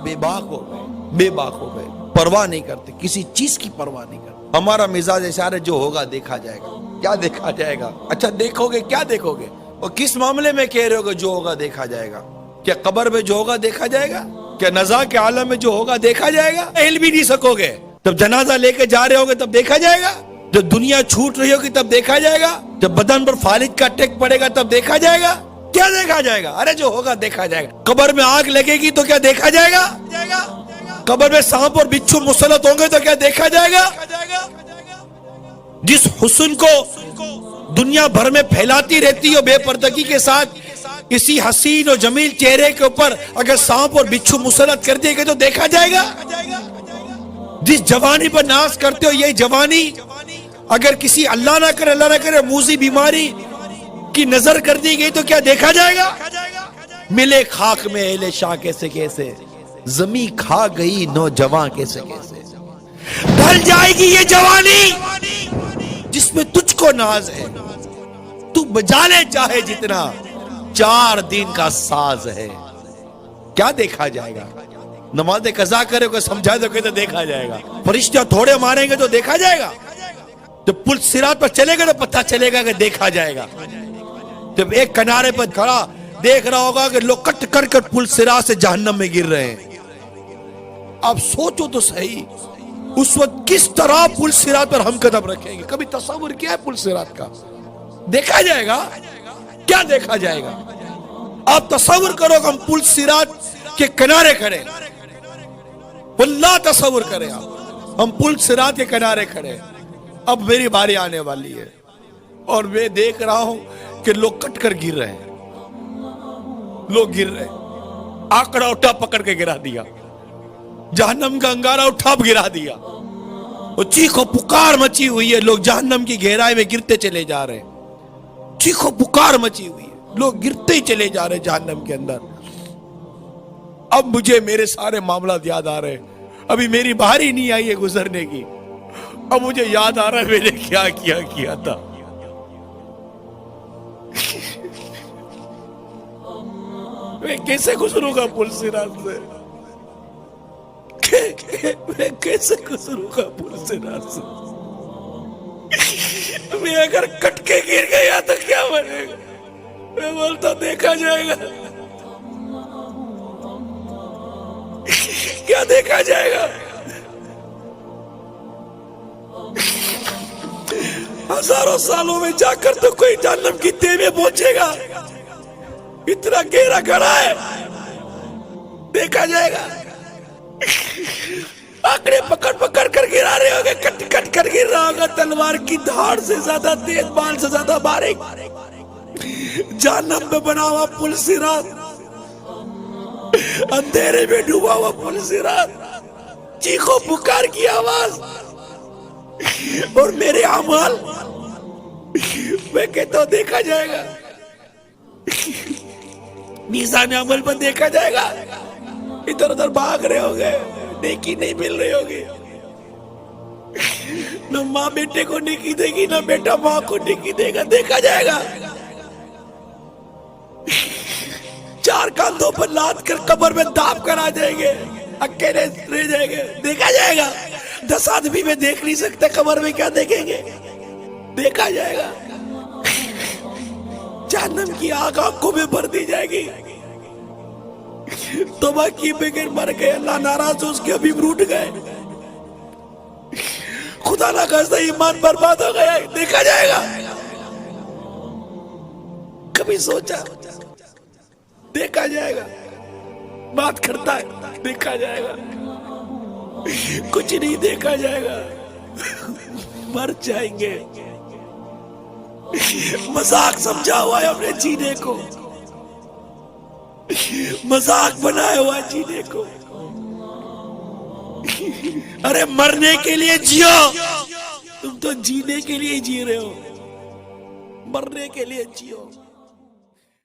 بے باک ہو گئے، پرواہ نہیں کرتے، کسی چیز کی پرواہ نہیں کرتے۔ ہمارا مزاج ایسا ہے جو ہوگا دیکھا جائے گا۔ کیا دیکھا جائے گا؟ اچھا دیکھو گے، کیا دیکھو گے؟ اور کس معاملے میں کہہ رہے ہو کہ جو ہوگا دیکھا جائے گا؟ کیا قبر میں جو ہوگا دیکھا جائے گا؟ کیا نزا کے عالم میں جو ہوگا دیکھا جائے گا؟ ہل بھی نہیں سکو گے۔ جب جنازہ لے کے جا رہے ہوگے تب دیکھا جائے گا؟ جب دنیا چھوٹ رہی ہوگی تب دیکھا جائے گا؟ جب بدن پر فالج کا اٹیک پڑے گا تب دیکھا جائے گا؟ کیا دیکھا جائے گا؟ ارے جو ہوگا دیکھا جائے گا۔ قبر میں آگ لگے گی تو کیا دیکھا جائے گا؟ قبر میں سانپ اور بچھو مسلط ہوں گے تو کیا دیکھا جائے گا؟ جس حسن کو دنیا بھر میں پھیلاتی رہتی ہو بے پردگی کے ساتھ، اسی حسین اور جمیل چہرے کے اوپر اگر سانپ اور بچھو مسلط کر دیے گئے تو دیکھا جائے گا؟ جس جوانی پر ناز کرتے ہو، یہی جوانی اگر کسی اللہ نہ کرے موذی بیماری کی نظر کر دی گئی تو کیا دیکھا جائے گا؟ ملے خاک میں اہل شاہ کیسے کیسے، زمین کھا گئی نوجوان کیسے کیسے۔ ڈھل جائے گی یہ جوانی جس میں تجھ کو ناز ہے، تو بجا لے چاہے جتنا، 4 دن کا ساز ہے۔ کیا دیکھا جائے گا؟ نماز قضا کرے کو سمجھا دو کہ تو دیکھا جائے گا۔ فرشتے تھوڑے ماریں گے تو دیکھا جائے گا۔ جب پل صراط پر چلے گا تو پتہ چلے گا کہ دیکھا جائے گا۔ جب ایک کنارے پر کھڑا دیکھ رہا ہوگا کہ لوگ کٹ کر کر پل صراط سے جہنم میں گر رہے ہیں، آپ سوچو تو صحیح اس وقت کس طرح پل صراط پر ہم قدم رکھیں گے؟ کبھی تصور کیا ہے پل صراط کا؟ دیکھا جائے گا؟ کیا دیکھا جائے گا؟ آپ تصور کرو کہ ہم پل صراط کے کنارے کھڑے، واللہ تصور کریں آپ، ہم پل صراط کے کنارے کھڑے، اب میری باری آنے والی ہے اور میں دیکھ رہا ہوں کہ لوگ کٹ کر گر رہے ہیں، لوگ گر رہے ہیں، آکڑا اٹھا پکڑ کے گرا دیا، جہنم کا انگارہ اٹھا گرا دیا، وہ چیخ و پکار مچی ہوئی ہے، لوگ جہنم کی گہرائی میں گرتے چلے جا رہے ہیں، چیخ و پکار مچی ہوئی ہے، لوگ گرتے ہی چلے جا رہے ہیں جہنم کے اندر۔ اب مجھے میرے سارے معاملات یاد آ رہے ہیں، ابھی میری باری نہیں آئی ہے گزرنے کی، اب مجھے یاد آ رہا ہے میں نے کیا کیا تھا۔ میں کیسے گزروں گا پل صراط سے؟ میں کیسے گزروں گا پل صراط سے؟ میں اگر کٹ کے گر گیا تو کیا بنے گا؟ میں بولتا دیکھا جائے گا۔ کیا دیکھا جائے گا؟ ہزاروں سالوں میں جا کر تو کوئی جہنم کی تہ میں پہنچے گا، اتنا گہرا گڑھا ہے، دیکھا جائے گا۔ آکڑے پکڑ کر گرا رہے ہوگے، کٹ کر گر رہا ہوگا، تلوار کی دھاڑ سے زیادہ تیز، بال سے زیادہ باریک، جہنم پہ بنا ہوا پل صراط، اندھیرے میں ڈوبا ہوا پل صراط، چیخو پکار کی آواز اور میرے اعمال، میں کہتا ہوں دیکھا جائے گا، میزان عمل پر دیکھا جائے گا۔ ادھر ادھر بھاگ رہے ہوگے، نیکی نہیں مل رہی ہوگی، نہ ماں بیٹے کو نیکی دے گی، نہ بیٹا ماں کو نیکی دے گا، دیکھا جائے گا۔ 4 کاندھوں پر لاد کر قبر میں داب کر آ جائیں گے، اکیلے رہ جائیں گے، دیکھا جائے گا۔ 10 آدمی میں دیکھ نہیں سکتے، قبر میں کیا دیکھیں گے؟ دیکھا جائے گا۔ جہنم کی آگ آنکھوں میں بھر دی جائے گی، توبہ کی بغیر مر گئے، اللہ ناراض ہو اس کے حبیب روٹ گئے، خدا نہ خواستہ ایمان برباد ہو گیا، دیکھا جائے گا۔ کبھی سوچا؟ دیکھا جائے گا۔ بات کرتا ہے، دیکھا جائے گا۔ کچھ نہیں دیکھا جائے گا، مر جائیں گے۔ مذاق سمجھا ہوا ہے ہم نے جینے کو، مذاق بنایا ہوا ہے جینے کو۔ ارے مرنے کے لیے جیو، تم تو جینے کے لیے جی رہے ہو، مرنے کے لیے جیو۔